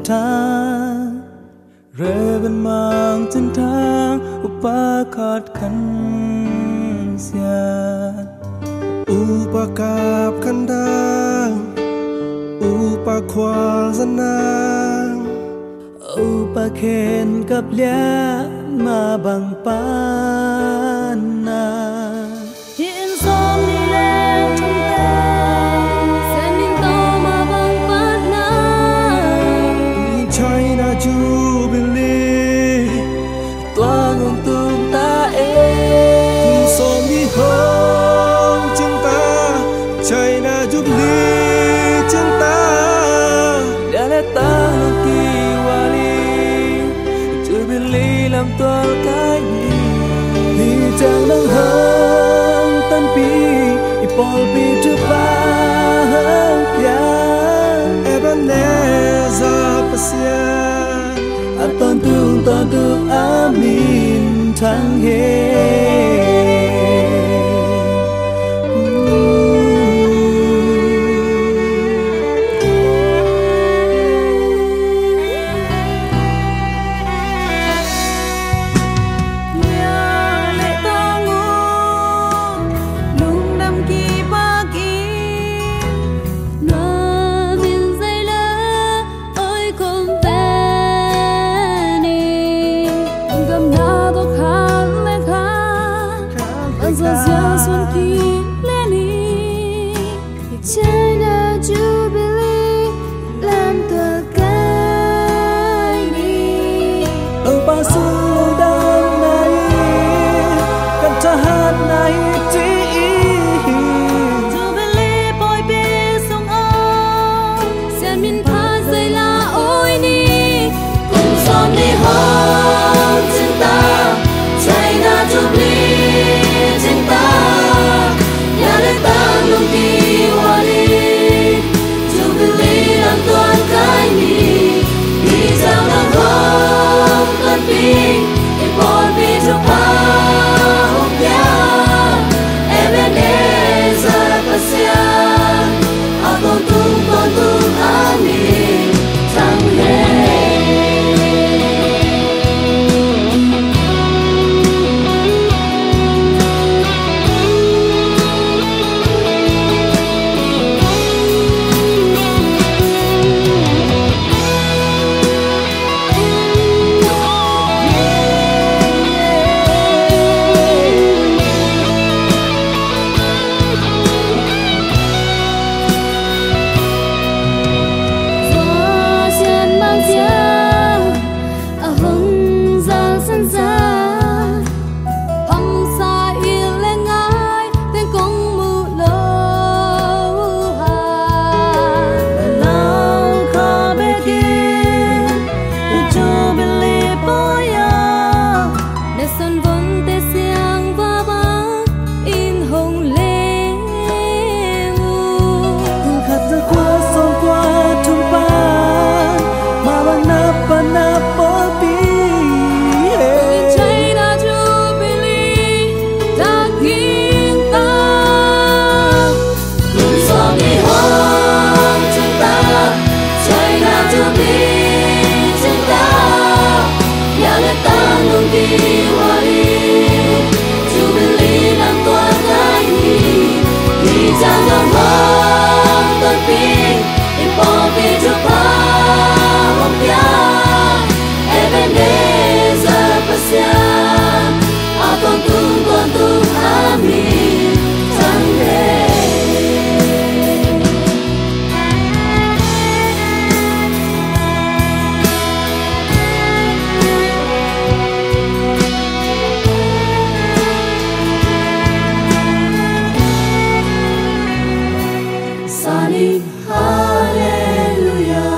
ทางเรือบันมางจนทางอุปกอดขันเสียอุปกาบขันดางอุปควางสนางอุปเคนกับเลี้ยมาบังปานนาที่อินซอมนี่แหละทุ่งตาเส้นดินโตมาบังปานนาใช่นาจูบิลีตัวงงตุงตาเองซอมนี่หงจึงตาใช่นาจูบิลีจึงตาเดี๋ยวได้ตาลูกกี่วาลีจูบิลีลำตัวกายที่จังดังหงต้นปีอีปอลปีทุบายาเอเบเนซาปเซียตอนตุงอามินทั้งเฮHallelujah.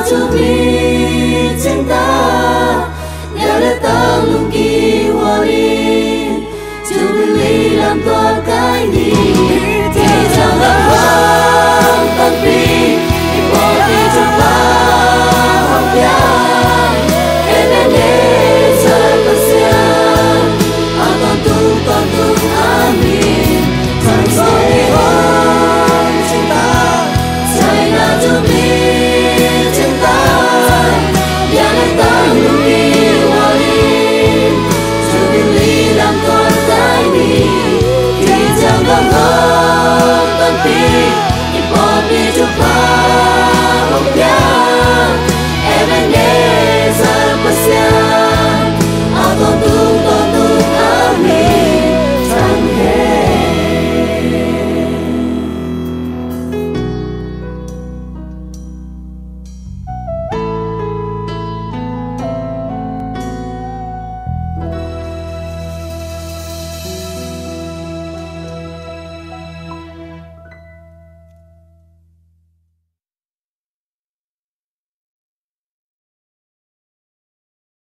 Jubilee cinta ya datang lagi wali Jubilee dalam